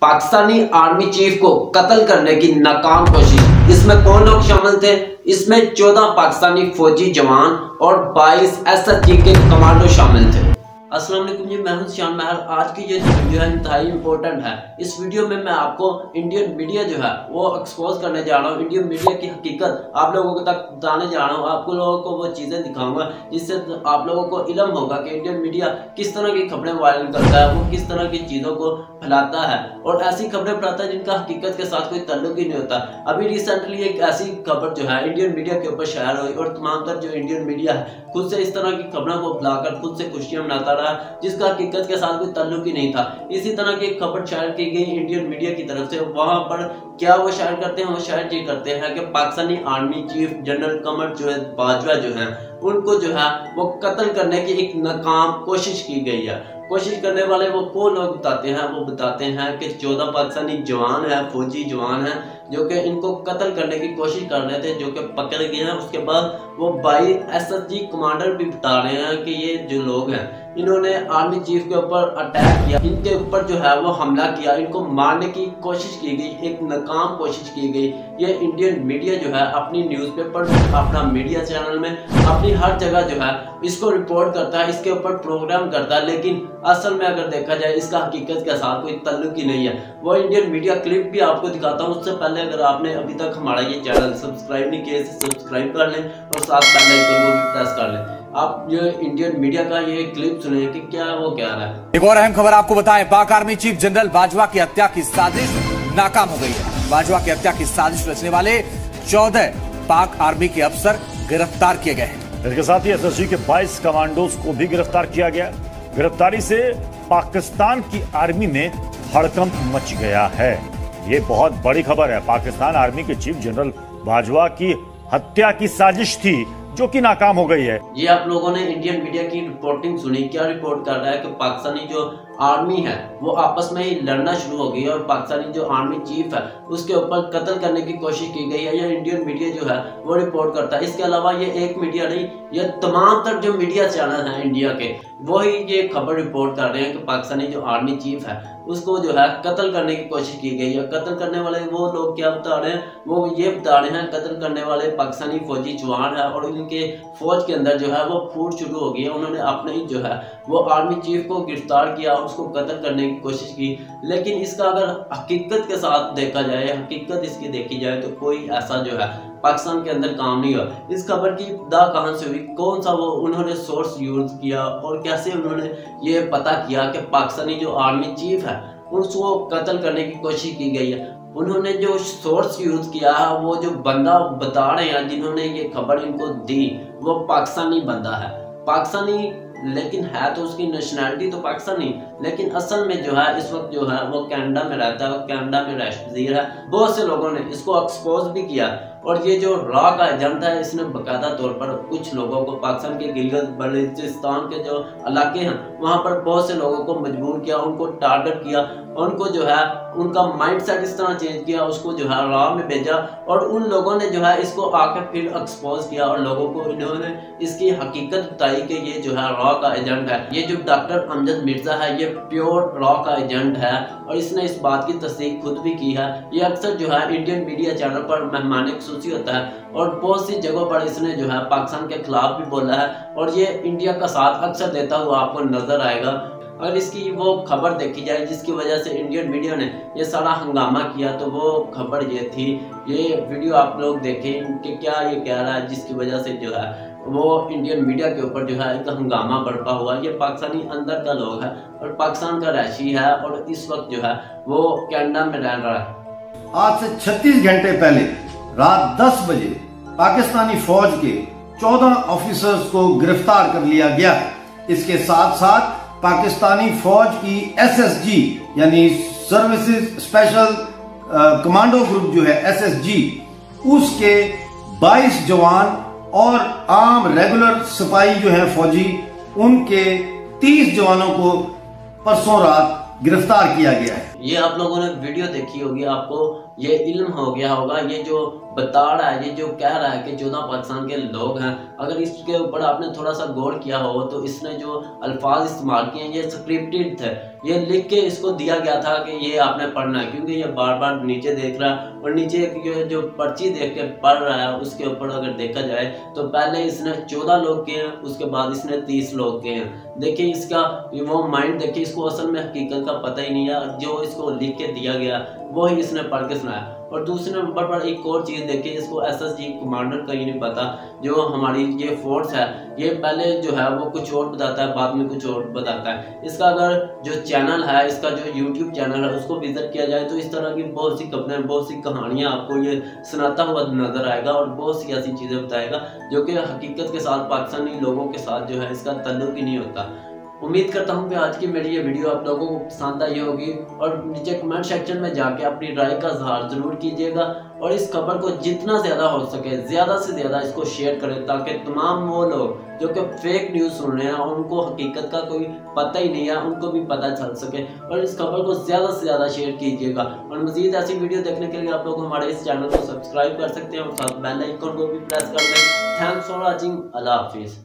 Pakistani army chief को कत्ल करने की नाकाम कोशिश। इसमें कौन लोग शामिल थे? इसमें 14 पाकिस्तानी फौजी जवान और 22 SSG के कमांडो शामिल थे। अस्सलाम वालेकुम जी, मैं हूं शान महर। आज की ये वीडियो है इंतहाई इंपॉर्टेंट है। इस वीडियो में मैं आपको इंडियन मीडिया जो है वो एक्सपोज करने जा रहा हूँ। इंडियन मीडिया की हकीकत आप लोगों तक बताने जा रहा हूँ। आपको लोगों को वो चीज़ें दिखाऊंगा जिससे आप लोगों को इल्म होगा कि इंडियन मीडिया किस तरह की खबरें वायरल करता है, वो किस तरह की चीज़ों को फैलाता है और ऐसी खबरें फैलाता है जिनका हकीकत के साथ कोई ताल्लुक ही नहीं होता। अभी रिसेंटली एक ऐसी खबर जो है इंडियन मीडिया के ऊपर शायर हुई और तमाम तर जो इंडियन मीडिया है खुद से इस तरह की खबरों को फैलाकर खुद से खुशियां मनाता रहा जिसका हकीकत के साथ कोई ताल्लुक ही नहीं था। इसी तरह की एक खबर शायर की गई इंडियन मीडिया की तरफ से। वहां पर क्या वो शायर करते हैं? वो शायर ये करते हैं कि पाकिस्तानी आर्मी चीफ जनरल कमर जो है बाजवा जो है उनको जो है वो कत्ल करने की एक नाकाम कोशिश की गई है। कोशिश करने वाले वो कौन लोग बताते हैं? वो बताते हैं कि 14 पाकिस्तानी जवान है, फौजी जवान है जो कि इनको कत्ल करने की कोशिश कर रहे थे, जो कि पकड़ गए हैं। उसके बाद वो 22 SSG कमांडर भी बता रहे हैं कि ये जो लोग हैं इन्होंने आर्मी चीफ के ऊपर अटैक किया, इनके ऊपर जो है वो हमला किया, इनको मारने की कोशिश की गई, एक नाकाम कोशिश की गई। ये इंडियन मीडिया जो है अपनी न्यूज़पेपर, अपना मीडिया चैनल में, अपनी हर जगह जो है इसको रिपोर्ट करता है, इसके ऊपर प्रोग्राम करता है, लेकिन असल में अगर देखा जाए इसका हकीकत के साथ कोई ताल्लुक ही नहीं है। वो इंडियन मीडिया क्लिप भी आपको दिखाता हूँ। उससे पहले अगर आपने अभी तक हमारा ये चैनल सब्सक्राइब नहीं किया इसे सब्सक्राइब कर लें और साथ बेल आइकन को भी प्रेस कर लें। आप जो इंडियन मीडिया का ये क्लिप सुने कि क्या वो कह रहा है। एक और अहम खबर आपको बताएं, पाक आर्मी चीफ जनरल बाजवा की हत्या की साजिश नाकाम हो गई है। बाजवा की हत्या की साजिश रचने वाले 14 पाक आर्मी के अफसर गिरफ्तार किए गए हैं। इसके साथ ही SSG के 22 कमांडोज को भी गिरफ्तार किया गया। गिरफ्तारी से पाकिस्तान की आर्मी में हड़कंप मच गया है। ये बहुत बड़ी खबर है। पाकिस्तान आर्मी के चीफ जनरल बाजवा की हत्या की साजिश थी जो कि नाकाम हो गई है। ये आप लोगों ने इंडियन मीडिया की रिपोर्टिंग सुनी। क्या रिपोर्ट कर रहा है कि पाकिस्तानी जो आर्मी है वो आपस में ही लड़ना शुरू हो गई है और पाकिस्तानी जो आर्मी चीफ है उसके ऊपर कत्ल करने की कोशिश की गई है। ये इंडियन मीडिया जो है वो रिपोर्ट करता है। इसके अलावा ये एक मीडिया नहीं, ये तमाम तर जो मीडिया चैनल हैं इंडिया के वही ये खबर रिपोर्ट कर रहे हैं कि पाकिस्तानी जो आर्मी चीफ है उसको जो है कत्ल करने की कोशिश की गई है। कत्ल करने वाले वो लोग क्या बता रहे हैं? वो ये बता रहे हैं कत्ल करने वाले पाकिस्तानी फौजी जवान है और इनके फौज के अंदर जो है वो फूट शुरू हो गई है। उन्होंने अपने ही जो है वो आर्मी चीफ को गिरफ्तार किया, उसको कत्ल करने की कोशिश की। लेकिन इसका अगर हकीकत के साथ देखा जाए, हकीकत इसकी देखी जाए तो कोई ऐसा जो है पाकिस्तान के अंदर काम नहीं हुआ। इस खबर की इब्तिदा कहां से हुई? कौन सा वो उन्होंने सोर्स यूज किया और कैसे उन्होंने ये पता किया कि पाकिस्तानी जो आर्मी चीफ है उसको कत्ल करने की कोशिश की गई है? उन्होंने जो सोर्स यूज किया है वो जो बंदा बता रहे हैं जिन्होंने ये खबर इनको दी वो पाकिस्तानी बंदा है। पाकिस्तानी लेकिन है तो उसकी नेशनैलिटी तो पाकिस्तानी, लेकिन असल में जो है इस वक्त जो है वो कनाडा में रहता है, वो कनाडा में रह है। बहुत से लोगों ने इसको एक्सपोज भी किया और ये जो रॉ का एजेंट है इसने बाकायदा तौर पर कुछ लोगों को पाकिस्तान के गिलगित बल्तिस्तान के जो इलाके हैं वहाँ पर बहुत से लोगों को मजबूर किया, उनको टारगेट किया, उनको जो है उनका माइंड सेट इस तरह चेंज किया, उसको जो है रॉ में भेजा और उन लोगों ने जो है इसको आकर फिर एक्सपोज किया और लोगों को इन्होंने इसकी हकीकत बताई कि ये जो है रॉ का एजेंट है। ये जो डॉक्टर अमजद मिर्जा है ये प्योर रॉ का एजेंट है और इसने इस बात की तस्दीक खुद भी की है। ये अक्सर जो है इंडियन मीडिया चैनल पर मेहमान खुसूसी होता है और बहुत सी जगहों पर इसने जो है पाकिस्तान के खिलाफ भी बोला है और ये इंडिया का साथ अक्सर देता हुआ आपको नजर आएगा। अगर इसकी वो खबर देखी जाए जिसकी वजह से इंडियन मीडिया ने ये सारा हंगामा किया तो वो खबर ये थी। ये वीडियो आप लोग देखें कि क्या ये कह रहा है जिसकी वजह से जो है वो इंडियन मीडिया के ऊपर जो है एक हंगामा बरपा हुआ। ये पाकिस्तानी अंदर का लोग है और पाकिस्तान का रहायशी है और इस वक्त जो है वो कनाडा में रह रहा है। आज से 36 घंटे पहले रात 10 बजे पाकिस्तानी फौज के 14 ऑफिसर्स को गिरफ्तार कर लिया गया। इसके साथ साथ पाकिस्तानी फौज की SSG यानी सर्विसेज स्पेशल कमांडो ग्रुप जो है SSG उसके 22 जवान और आम रेगुलर सिपाही जो है फौजी उनके 30 जवानों को परसों रात गिरफ्तार किया गया है। ये आप लोगों ने वीडियो देखी होगी, आपको ये इल्म हो गया होगा। ये जो बता रहा है, ये जो कह रहा है कि 14 पाकिस्तान के लोग हैं, अगर इसके ऊपर आपने थोड़ा सा गौर किया हो तो इसने जो अल्फाज इस्तेमाल किए हैं ये स्क्रिप्टेड थे। ये लिख के इसको दिया गया था कि ये आपने पढ़ना है, क्योंकि ये बार बार नीचे देख रहा है और नीचे जो पर्ची देख के पढ़ रहा है उसके ऊपर अगर देखा जाए तो पहले इसने 14 लोग किए हैं, उसके बाद इसने 30 लोग किए हैं। देखिए इसका वो माइंड देखिए, इसको असल में हकीकत का पता ही नहीं है, जो इसको लिख के दिया गया वो ही इसने पढ़ के सुनाया। और दूसरे नंबर पर एक और चीज़ देखिए, इसको SSG कमांडर का ही नहीं पता, जो हमारी ये फोर्स है ये पहले जो है वो कुछ और बताता है, बाद में कुछ और बताता है। इसका अगर जो चैनल है, इसका जो YouTube चैनल है उसको विजिट किया जाए तो इस तरह की बहुत सी खबरें, बहुत सी कहानियाँ आपको ये सुनाता हुआ नजर आएगा और बहुत सी ऐसी चीज़ें बताएगा जो कि हकीकत के साथ पाकिस्तानी लोगों के साथ जो है इसका ताल्लुक ही नहीं होता। उम्मीद करता हूँ कि आज की मेरी ये वीडियो आप लोगों को पसंद आई होगी और नीचे कमेंट सेक्शन में जाके अपनी राय का इजहार जरूर कीजिएगा और इस खबर को जितना ज़्यादा हो सके ज़्यादा से ज़्यादा इसको शेयर करें, ताकि तमाम वो लोग जो कि फेक न्यूज़ सुन रहे हैं और उनको हकीकत का कोई पता ही नहीं है उनको भी पता चल सके। और इस खबर को ज़्यादा से ज़्यादा शेयर कीजिएगा और मज़ीद ऐसी वीडियो देखने के लिए आप लोग हमारे इस चैनल को सब्सक्राइब कर सकते हैं और साथ बेल आइकन को भी प्रेस कर लें। Thanks for watching. अल्लाह हाफिज़।